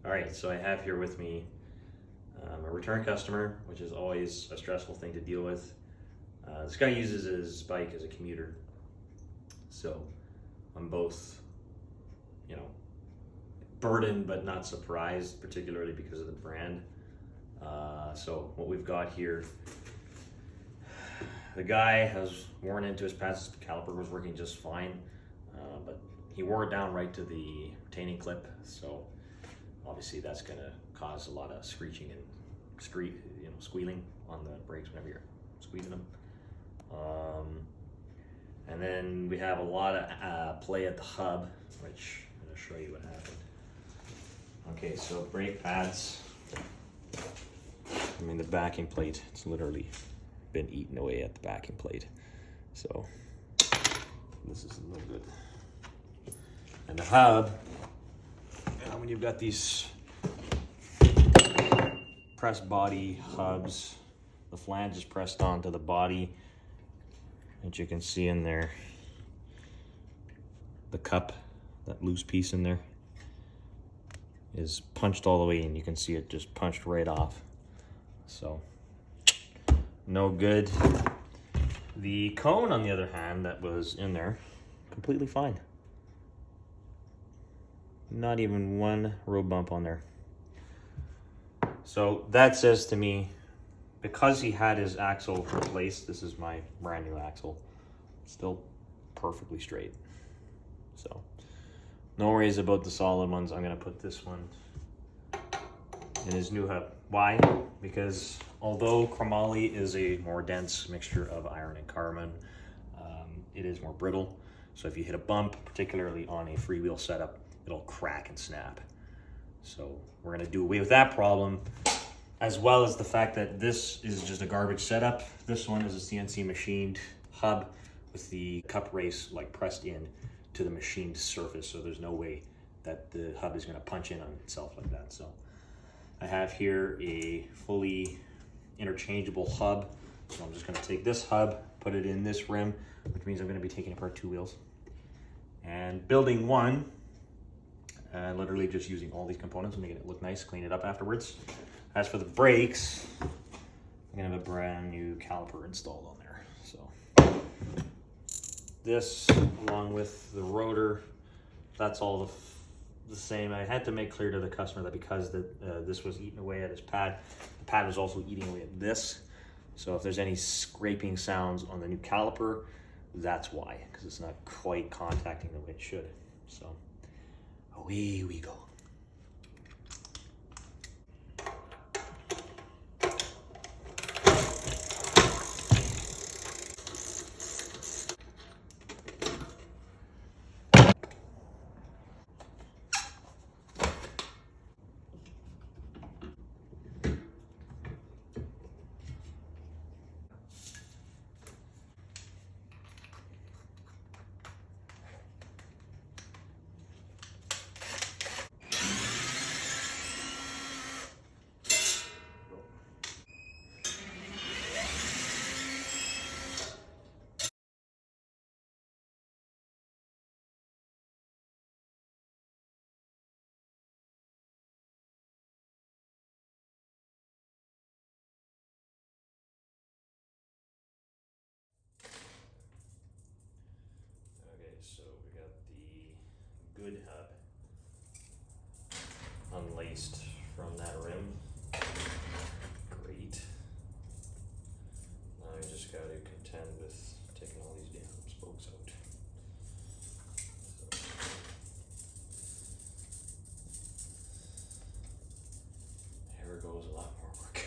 All right, so I have here with me a return customer, which is always a stressful thing to deal with. This guy uses his bike as a commuter, so I'm both, burdened but not surprised, particularly because of the brand. So what we've got here, the guy has worn into his pads. The caliper was working just fine, but he wore it down right to the retaining clip, so obviously that's going to cause a lot of screeching and squealing on the brakes whenever you're squeezing them. And then we have a lot of play at the hub, which I'm going to show you what happened. Okay, so brake pads. The backing plate, it's literally been eaten away at the backing plate. So this is no good. And the hub, when you've got these press body hubs, the flange is pressed onto the body, and you can see in there the cup, that loose piece in there is punched all the way in. You can see it just punched right off. So no good. The cone, on the other hand, that was in there, completely fine. Not even one road bump on there. So that says to me, because he had his axle replaced, this is my brand new axle, still perfectly straight. So no worries about the solid ones. I'm gonna put this one in his new hub. Why? Because although chromoly is a more dense mixture of iron and carbon, it is more brittle. So if you hit a bump, particularly on a freewheel setup, it'll crack and snap. So we're gonna do away with that problem, as well as the fact that this is just a garbage setup. This one is a CNC machined hub with the cup race pressed in to the machined surface. So there's no way that the hub is gonna punch in on itself like that. So I have here a fully interchangeable hub. So I'm just gonna take this hub, put it in this rim, which means I'm gonna be taking apart two wheels and building one, literally just using all these components and making it look nice, clean it up afterwards. As for the brakes, I'm gonna have a brand new caliper installed on there. So this, along with the rotor, that's all the same. I had to make clear to the customer that because this was eating away at his pad, the pad was also eating away at this. So if there's any scraping sounds on the new caliper, that's why, because it's not quite contacting the way it should. So away we go. So we got the good hub unlaced from that rim. Great. Now I just got to contend with taking all these damn spokes out. So here goes a lot more work.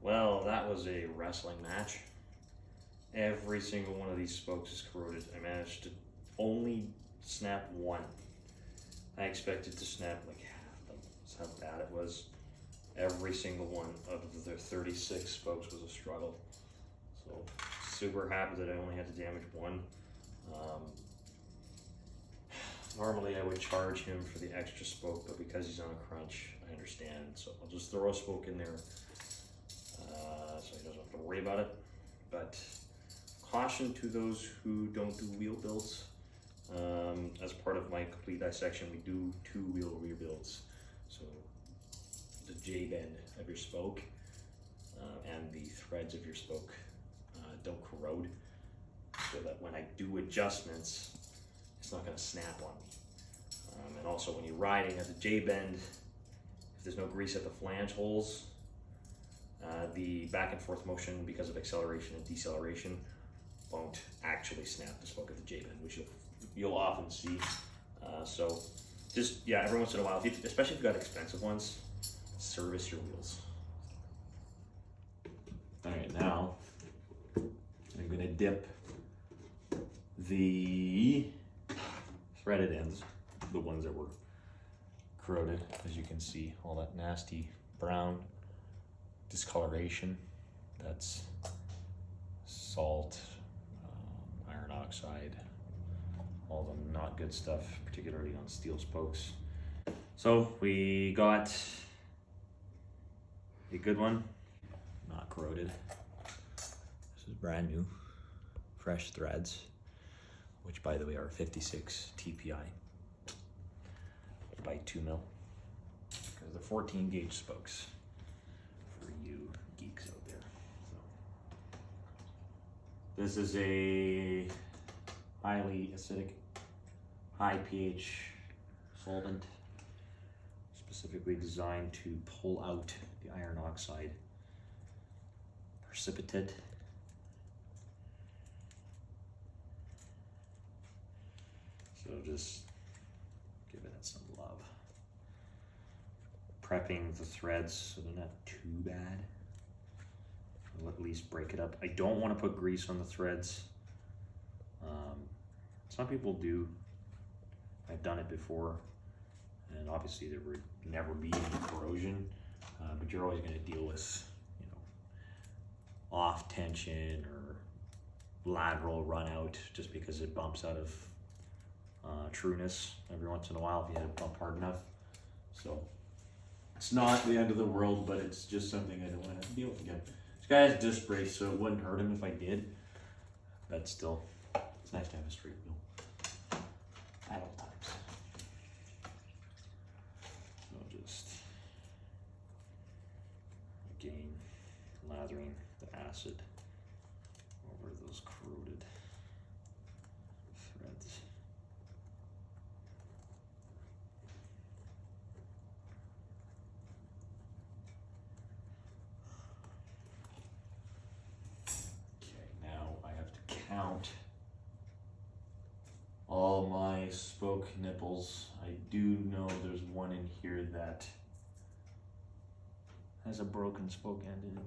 Well, that was a wrestling match. Every single one of these spokes is corroded. I managed to only snap one. I expected to snap like half of them. That's how bad it was. Every single one of the 36 spokes was a struggle. So super happy that I only had to damage one. Normally I would charge him for the extra spoke, but because he's on a crunch, I understand. So I'll just throw a spoke in there so he doesn't have to worry about it. But caution to those who don't do wheel builds. As part of my complete dissection, we do 2 wheel rebuilds. So the J bend of your spoke and the threads of your spoke don't corrode, so that when I do adjustments, it's not going to snap on me. And also when you're riding at the J bend, if there's no grease at the flange holes, the back and forth motion because of acceleration and deceleration won't actually snap the spoke at the J bend, which you'll often see. So just, yeah, every once in a while, especially if you've got expensive ones, service your wheels. All right, now I'm gonna dip the threaded ends, the ones that were corroded, as you can see, all that nasty brown discoloration. That's salt, iron oxide, all the not good stuff, particularly on steel spokes. So we got a good one, not corroded. This is brand new, fresh threads, which by the way are 56 TPI by 2 mil, because they're 14 gauge spokes for you geeks out there. So this is a highly acidic, high pH solvent, specifically designed to pull out the iron oxide precipitate. So just give it some love. Prepping the threads so they're not too bad. I'll at least break it up. I don't want to put grease on the threads. Some people do. I've done it before, and obviously there would never be any corrosion, but you're always going to deal with, you know, off tension or lateral run out just because it bumps out of trueness every once in a while if you hit it bump hard enough. So it's not the end of the world, but it's just something I don't want to deal with again. This guy has disc brakes, so it wouldn't hurt him if I did, but still, it's nice to have a straight wheel at all times. So just, again, lathering the acid over those corroded threads. Count all my spoke nipples. I do know there's one in here that has a broken spoke end in it.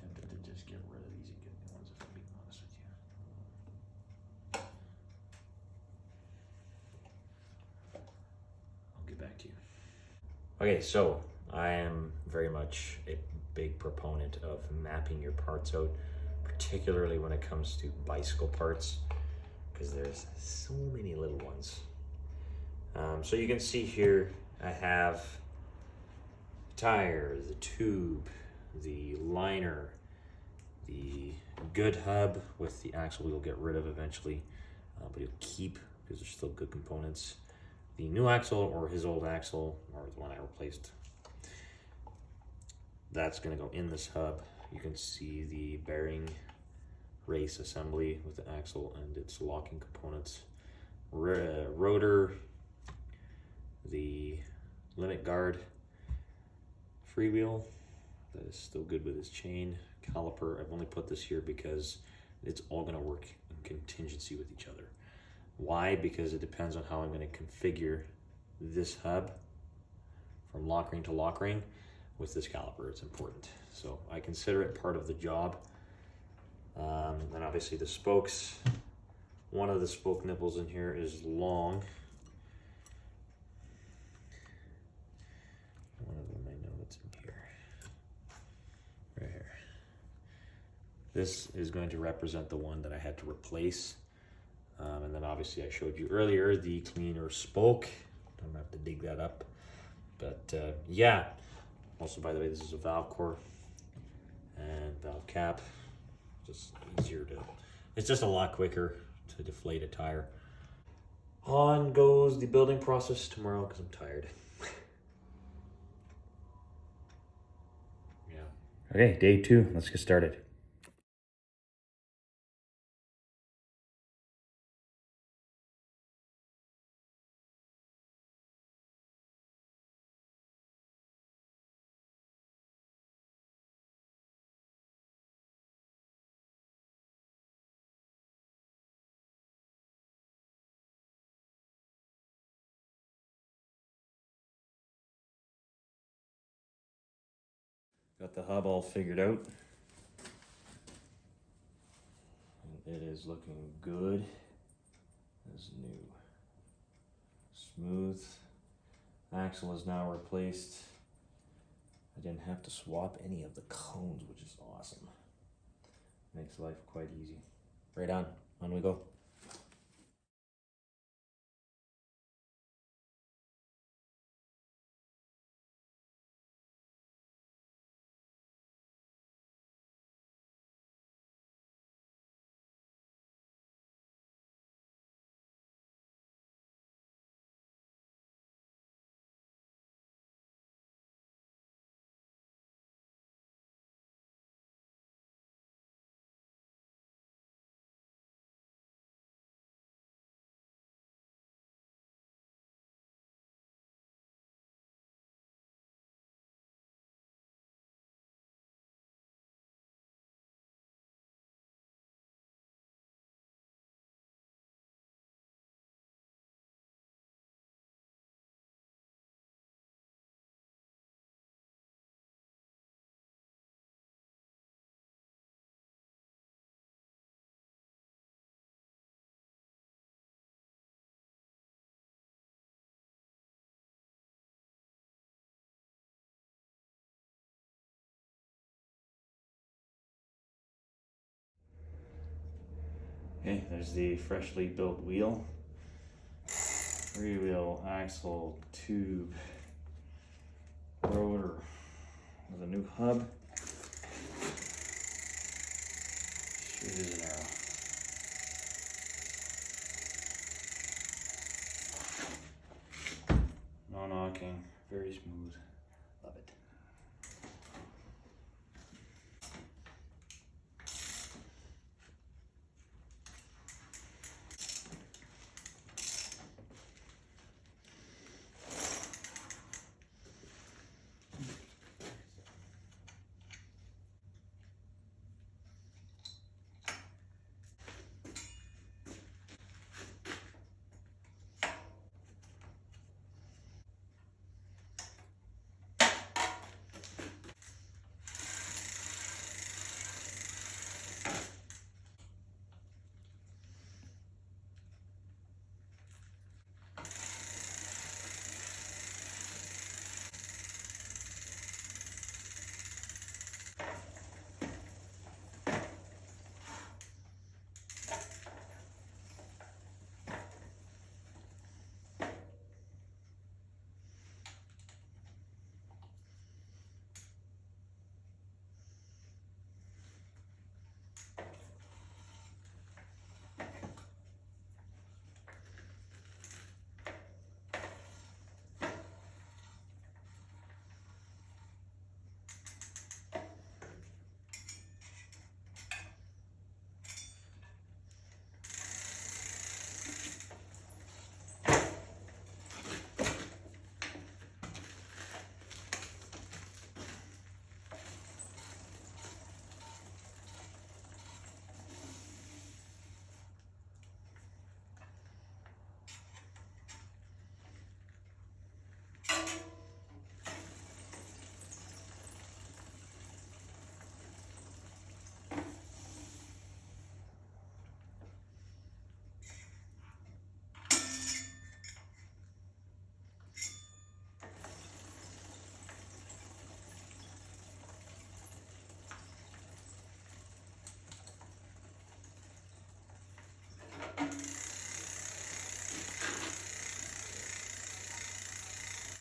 Tempted to just get rid of these and get new ones if I'm being honest with you. I'll get back to you. Okay, so I am very much a big proponent of mapping your parts out, particularly when it comes to bicycle parts, because there's so many little ones. So you can see here I have the tire, the tube, the liner, the good hub with the axle we'll get rid of eventually, but you'll keep because they're still good components. The new axle or his old axle, or the one I replaced, that's going to go in this hub. You can see the bearing race assembly with the axle and its locking components. Rotor, the limit guard, freewheel, that is still good with its chain. Caliper, I've only put this here because it's all going to work in contingency with each other. Why? Because it depends on how I'm going to configure this hub from lock ring to lock ring, with this caliper. It's important. So I consider it part of the job. And obviously the spokes, one of the spoke nipples in here is long. One of them, I know it's in here. Right here. This is going to represent the one that I had to replace. And then obviously I showed you earlier the cleaner spoke. Don't have to dig that up. But yeah. Also, by the way, this is a valve core and valve cap. Just easier to, it's just a lot quicker to deflate a tire. On goes the building process tomorrow because I'm tired. Yeah. Okay, day 2. Let's get started. Got the hub all figured out. It is looking good as new. Smooth. Axle is now replaced. I didn't have to swap any of the cones, which is awesome. Makes life quite easy. Right on we go. Okay, there's the freshly built wheel. Freewheel, axle, tube, rotor with a new hub. Straight as an arrow. No knocking, very smooth. Love it.